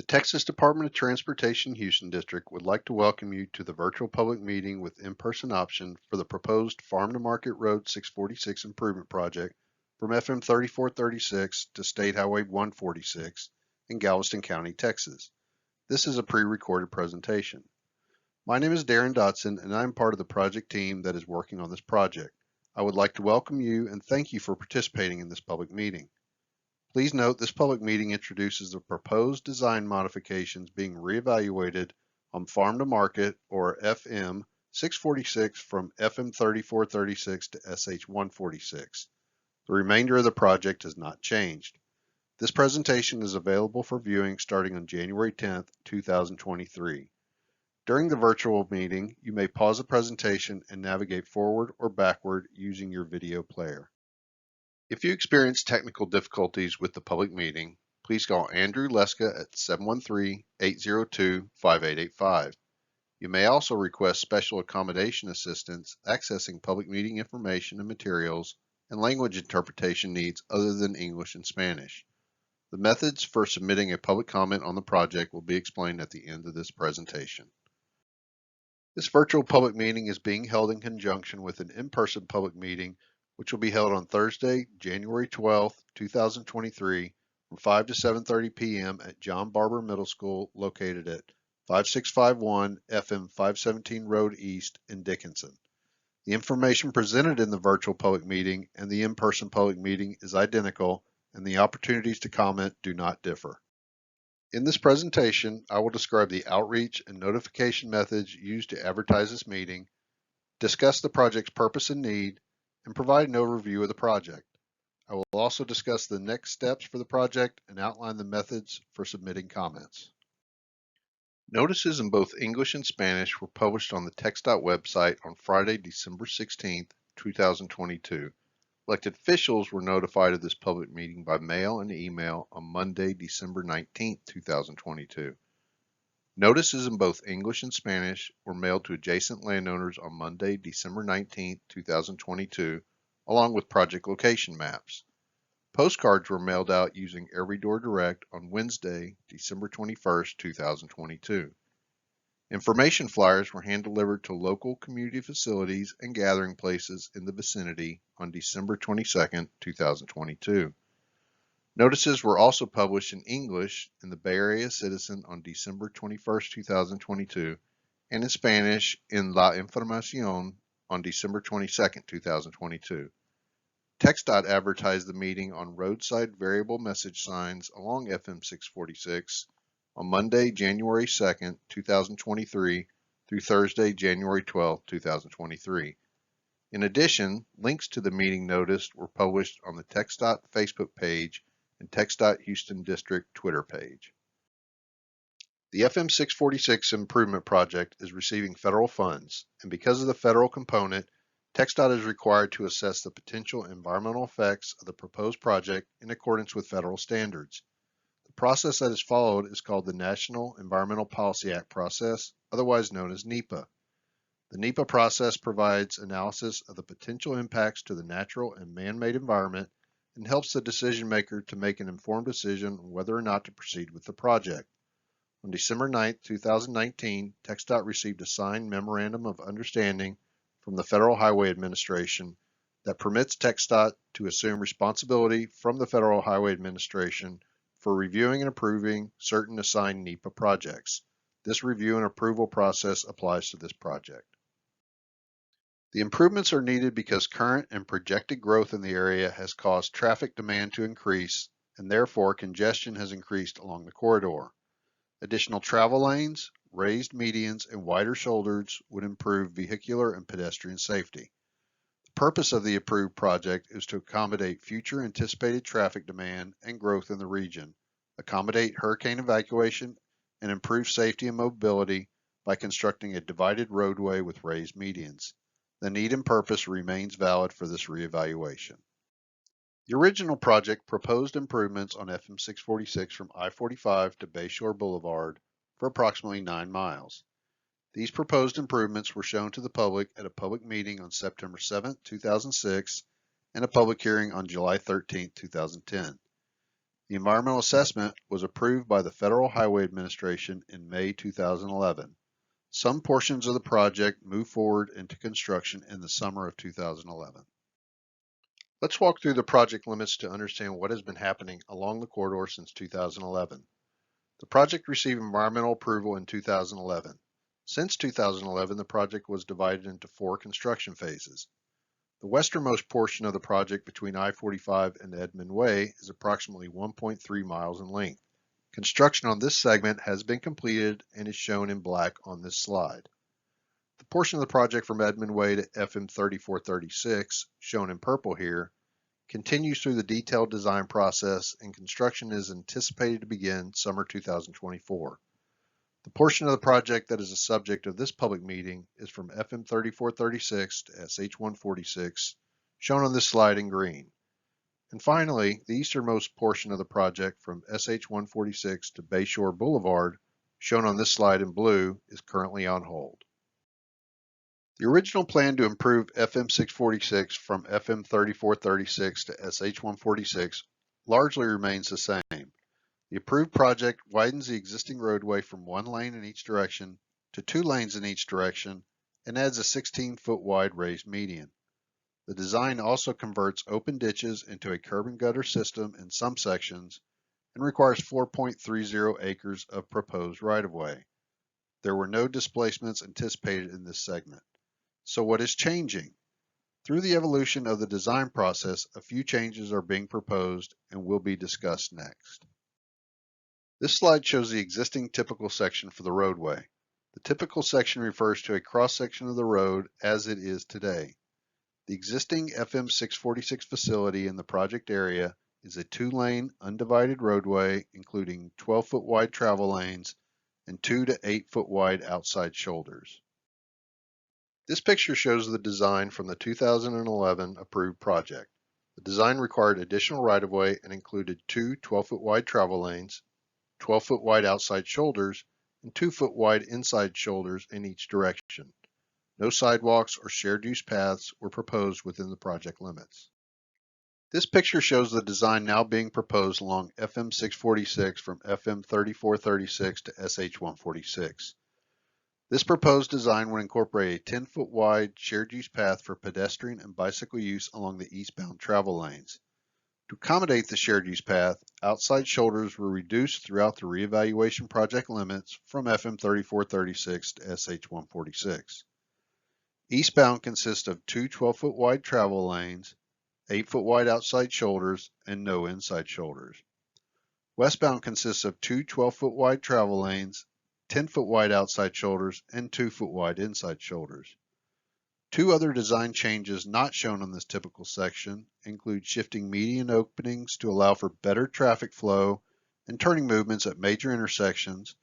The Texas Department of Transportation Houston District would like to welcome you to the virtual public meeting with in-person option for the proposed Farm to Market Road 646 improvement project from FM 3436 to State Highway 146 in Galveston County, Texas. This is a pre-recorded presentation. My name is Darren Dotson and I am part of the project team that is working on this project. I would like to welcome you and thank you for participating in this public meeting. Please note this public meeting introduces the proposed design modifications being reevaluated on Farm to Market or FM 646 from FM 3436 to SH 146. The remainder of the project has not changed. This presentation is available for viewing starting on January 10th, 2023. During the virtual meeting, you may pause the presentation and navigate forward or backward using your video player. If you experience technical difficulties with the public meeting, please call Andrew Leska at 713-802-5885. You may also request special accommodation assistance accessing public meeting information and materials and language interpretation needs other than English and Spanish. The methods for submitting a public comment on the project will be explained at the end of this presentation. This virtual public meeting is being held in conjunction with an in-person public meeting which will be held on Thursday, January 12, 2023 from 5 to 7:30 p.m. at John Barber Middle School located at 5651 FM 517 Road East in Dickinson. The information presented in the virtual public meeting and the in-person public meeting is identical and the opportunities to comment do not differ. In this presentation, I will describe the outreach and notification methods used to advertise this meeting, discuss the project's purpose and need, and provide an overview of the project. I will also discuss the next steps for the project and outline the methods for submitting comments. Notices in both English and Spanish were published on the TxDOT website on Friday, December 16, 2022. Elected officials were notified of this public meeting by mail and email on Monday, December 19, 2022. Notices in both English and Spanish were mailed to adjacent landowners on Monday, December 19, 2022, along with project location maps. Postcards were mailed out using Every Door Direct on Wednesday, December 21, 2022. Information flyers were hand-delivered to local community facilities and gathering places in the vicinity on December 22, 2022. Notices were also published in English in the Bay Area Citizen on December 21, 2022, and in Spanish in La Información on December 22, 2022. TxDOT advertised the meeting on roadside variable message signs along FM 646 on Monday, January 2, 2023 through Thursday, January 12, 2023. In addition, links to the meeting notice were published on the TxDOT Facebook page and TxDOT Houston District Twitter page. The FM 646 improvement project is receiving federal funds, and because of the federal component, TxDOT is required to assess the potential environmental effects of the proposed project in accordance with federal standards. The process that is followed is called the National Environmental Policy Act process, otherwise known as NEPA. The NEPA process provides analysis of the potential impacts to the natural and man-made environment and helps the decision maker to make an informed decision on whether or not to proceed with the project. On December 9, 2019, TxDOT received a signed Memorandum of Understanding from the Federal Highway Administration that permits TxDOT to assume responsibility from the Federal Highway Administration for reviewing and approving certain assigned NEPA projects. This review and approval process applies to this project. The improvements are needed because current and projected growth in the area has caused traffic demand to increase, and therefore congestion has increased along the corridor. Additional travel lanes, raised medians, and wider shoulders would improve vehicular and pedestrian safety. The purpose of the approved project is to accommodate future anticipated traffic demand and growth in the region, accommodate hurricane evacuation, and improve safety and mobility by constructing a divided roadway with raised medians. The need and purpose remains valid for this reevaluation. The original project proposed improvements on FM 646 from I-45 to Bayshore Boulevard for approximately 9 miles. These proposed improvements were shown to the public at a public meeting on September 7, 2006, and a public hearing on July 13, 2010. The environmental assessment was approved by the Federal Highway Administration in May 2011. Some portions of the project moved forward into construction in the summer of 2011. Let's walk through the project limits to understand what has been happening along the corridor since 2011. The project received environmental approval in 2011. Since 2011, the project was divided into 4 construction phases. The westernmost portion of the project between I-45 and Edmond Way is approximately 1.3 miles in length. Construction on this segment has been completed and is shown in black on this slide. The portion of the project from Edmond Way to FM 3436, shown in purple here, continues through the detailed design process and construction is anticipated to begin summer 2024. The portion of the project that is the subject of this public meeting is from FM 3436 to SH 146, shown on this slide in green. And finally, the easternmost portion of the project from SH 146 to Bayshore Boulevard, shown on this slide in blue, is currently on hold. The original plan to improve FM 646 from FM 3436 to SH 146 largely remains the same. The approved project widens the existing roadway from 1 lane in each direction to 2 lanes in each direction and adds a 16-foot wide raised median. The design also converts open ditches into a curb and gutter system in some sections and requires 4.30 acres of proposed right-of-way. There were no displacements anticipated in this segment. So what is changing? Through the evolution of the design process, a few changes are being proposed and will be discussed next. This slide shows the existing typical section for the roadway. The typical section refers to a cross-section of the road as it is today. The existing FM 646 facility in the project area is a 2-lane undivided roadway including 12-foot wide travel lanes and 2 to 8-foot wide outside shoulders. This picture shows the design from the 2011 approved project. The design required additional right-of-way and included 2 12-foot wide travel lanes, 12-foot wide outside shoulders, and 2-foot wide inside shoulders in each direction. No sidewalks or shared use paths were proposed within the project limits. This picture shows the design now being proposed along FM 646 from FM 3436 to SH 146. This proposed design would incorporate a 10-foot wide shared use path for pedestrian and bicycle use along the eastbound travel lanes. To accommodate the shared use path, outside shoulders were reduced throughout the reevaluation project limits from FM 3436 to SH 146. Eastbound consists of 2 12-foot wide travel lanes, 8-foot wide outside shoulders, and no inside shoulders. Westbound consists of 2 12-foot wide travel lanes, 10-foot wide outside shoulders, and 2-foot wide inside shoulders. 2 other design changes not shown on this typical section include shifting median openings to allow for better traffic flow and turning movements at major intersections,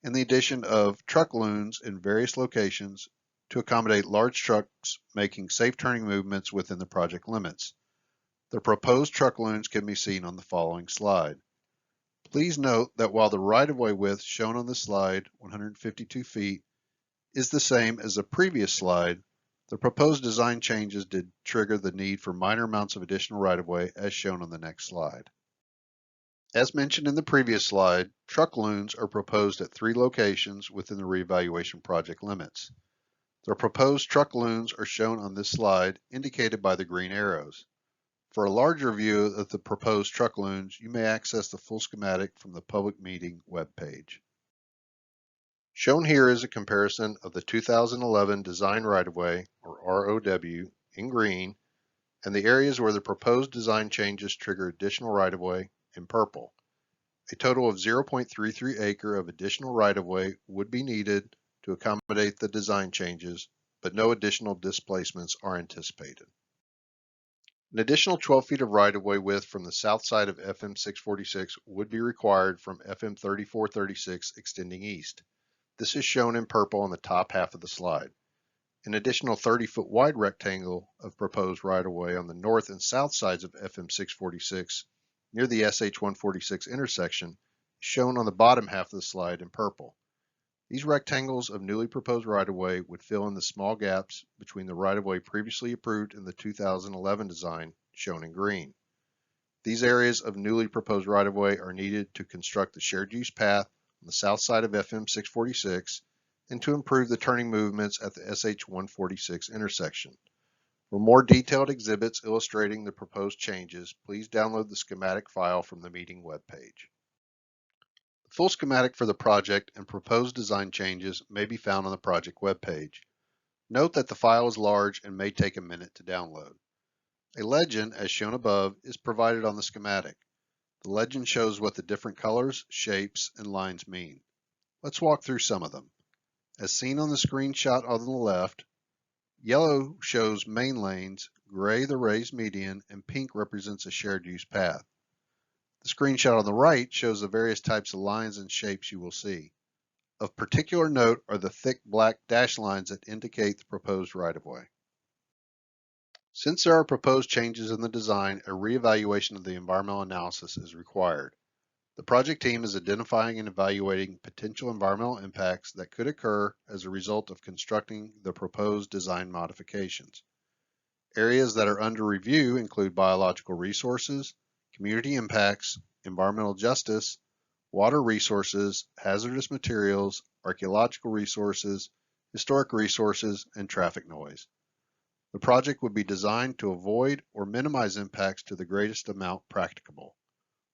and the addition of truck loons in various locations to accommodate large trucks making safe turning movements within the project limits. The proposed truck loons can be seen on the following slide. Please note that while the right-of-way width shown on the slide, 152 feet, is the same as the previous slide, the proposed design changes did trigger the need for minor amounts of additional right-of-way as shown on the next slide. As mentioned in the previous slide, truck loons are proposed at 3 locations within the reevaluation project limits. The proposed truck loons are shown on this slide, indicated by the green arrows. For a larger view of the proposed truck loons, you may access the full schematic from the public meeting webpage. Shown here is a comparison of the 2011 design right-of-way, or ROW, in green, and the areas where the proposed design changes trigger additional right-of-way in purple. A total of 0.33 acre of additional right-of-way would be needed to accommodate the design changes, but no additional displacements are anticipated. An additional 12 feet of right-of-way width from the south side of FM 646 would be required from FM 3436 extending east. This is shown in purple on the top half of the slide. An additional 30-foot wide rectangle of proposed right-of-way on the north and south sides of FM 646 near the SH 146 intersection is shown on the bottom half of the slide in purple. These rectangles of newly proposed right-of-way would fill in the small gaps between the right-of-way previously approved in the 2011 design, shown in green. These areas of newly proposed right-of-way are needed to construct the shared use path on the south side of FM 646 and to improve the turning movements at the SH 146 intersection. For more detailed exhibits illustrating the proposed changes, please download the schematic file from the meeting webpage. The full schematic for the project and proposed design changes may be found on the project webpage. Note that the file is large and may take a minute to download. A legend, as shown above, is provided on the schematic. The legend shows what the different colors, shapes, and lines mean. Let's walk through some of them. As seen on the screenshot on the left, yellow shows main lanes, gray the raised median, and pink represents a shared use path. The screenshot on the right shows the various types of lines and shapes you will see. Of particular note are the thick black dashed lines that indicate the proposed right-of-way. Since there are proposed changes in the design, a reevaluation of the environmental analysis is required. The project team is identifying and evaluating potential environmental impacts that could occur as a result of constructing the proposed design modifications. Areas that are under review include biological resources, community impacts, environmental justice, water resources, hazardous materials, archaeological resources, historic resources, and traffic noise. The project would be designed to avoid or minimize impacts to the greatest amount practicable.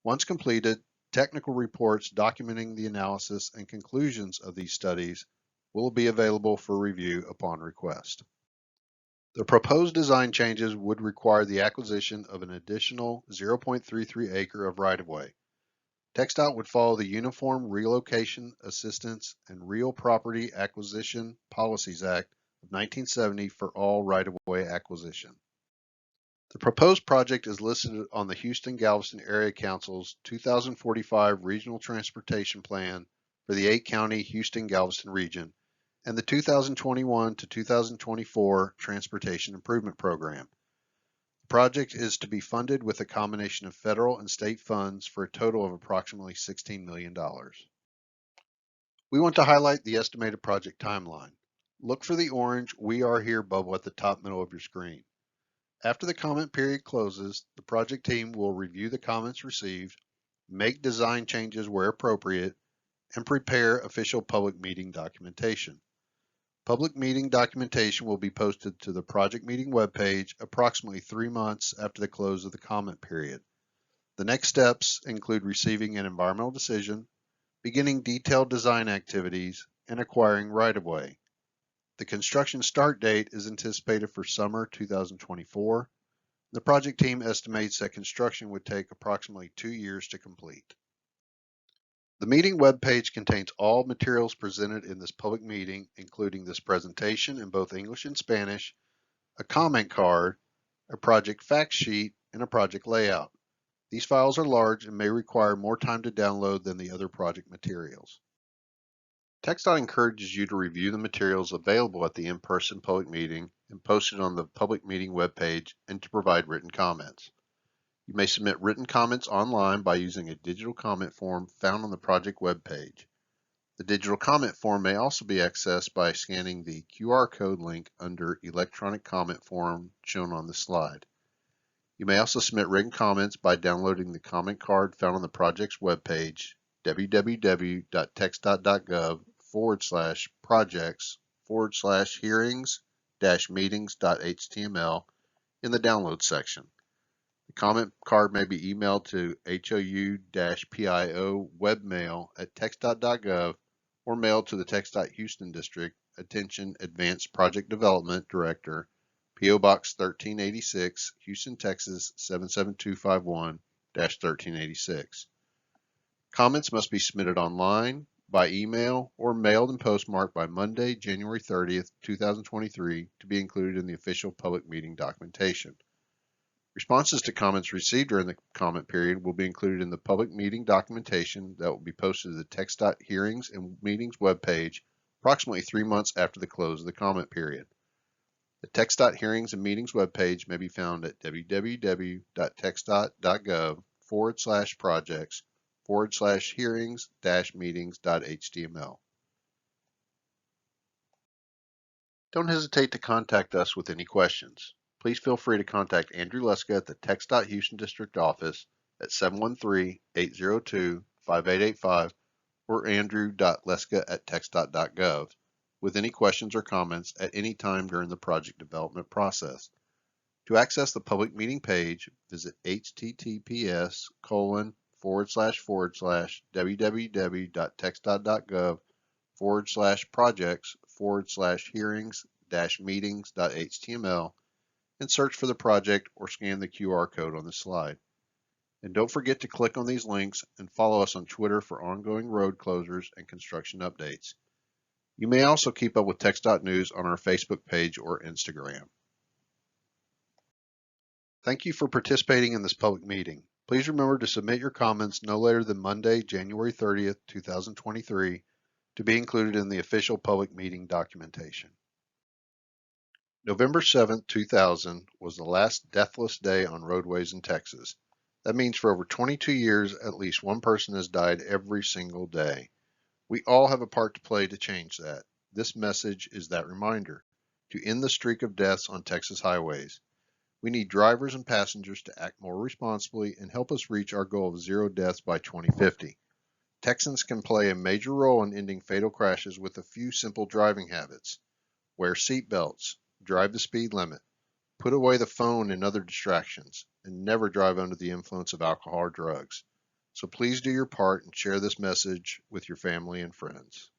Once completed, technical reports documenting the analysis and conclusions of these studies will be available for review upon request. The proposed design changes would require the acquisition of an additional 0.33 acre of right-of-way. TxDOT would follow the Uniform Relocation Assistance and Real Property Acquisition Policies Act of 1970 for all right-of-way acquisition. The proposed project is listed on the Houston-Galveston Area Council's 2045 Regional Transportation Plan for the 8-county Houston-Galveston region and the 2021 to 2024 Transportation Improvement Program. The project is to be funded with a combination of federal and state funds for a total of approximately $16 million. We want to highlight the estimated project timeline. Look for the orange "We Are Here" bubble at the top middle of your screen. After the comment period closes, the project team will review the comments received, make design changes where appropriate, and prepare official public meeting documentation. Public meeting documentation will be posted to the project meeting webpage approximately 3 months after the close of the comment period. The next steps include receiving an environmental decision, beginning detailed design activities, and acquiring right-of-way. The construction start date is anticipated for summer 2024. The project team estimates that construction would take approximately 2 years to complete. The meeting webpage contains all materials presented in this public meeting, including this presentation in both English and Spanish, a comment card, a project fact sheet, and a project layout. These files are large and may require more time to download than the other project materials. TxDOT encourages you to review the materials available at the in-person public meeting and posted on the public meeting webpage and to provide written comments. You may submit written comments online by using a digital comment form found on the project webpage. The digital comment form may also be accessed by scanning the QR code link under Electronic Comment Form shown on the slide. You may also submit written comments by downloading the comment card found on the project's webpage, www.txdot.gov/projects/hearings-meetings.html in the download section. The comment card may be emailed to HOU-PIO webmail@txdot.gov or mailed to the TxDOT Houston District, attention Advanced Project Development Director, P.O. Box 1386, Houston, Texas 77251-1386. Comments must be submitted online, by email, or mailed and postmarked by Monday, January 30th, 2023 to be included in the official public meeting documentation. Responses to comments received during the comment period will be included in the public meeting documentation that will be posted to the TxDOT Hearings and Meetings webpage approximately 3 months after the close of the comment period. The TxDOT Hearings and Meetings webpage may be found at www.txdot.gov/projects/hearings-meetings.html. Don't hesitate to contact us with any questions. Please feel free to contact Andrew Leska at the TxDOT Houston District Office at 713-802-5885 or andrew.leska@txdot.gov with any questions or comments at any time during the project development process. To access the public meeting page, visit https://www.txdot.gov/projects/hearings-meetings.html and search for the project or scan the QR code on the slide. And don't forget to click on these links and follow us on Twitter for ongoing road closures and construction updates. You may also keep up with TxDOT news on our Facebook page or Instagram. Thank you for participating in this public meeting. Please remember to submit your comments no later than Monday, January 30th, 2023, to be included in the official public meeting documentation. November 7th, 2000 was the last deathless day on roadways in Texas. That means for over 22 years, at least one person has died every single day. We all have a part to play to change that. This message is that reminder to end the streak of deaths on Texas highways. We need drivers and passengers to act more responsibly and help us reach our goal of 0 deaths by 2050. Texans can play a major role in ending fatal crashes with a few simple driving habits. Wear seat belts, drive the speed limit, put away the phone and other distractions, and never drive under the influence of alcohol or drugs. So please do your part and share this message with your family and friends.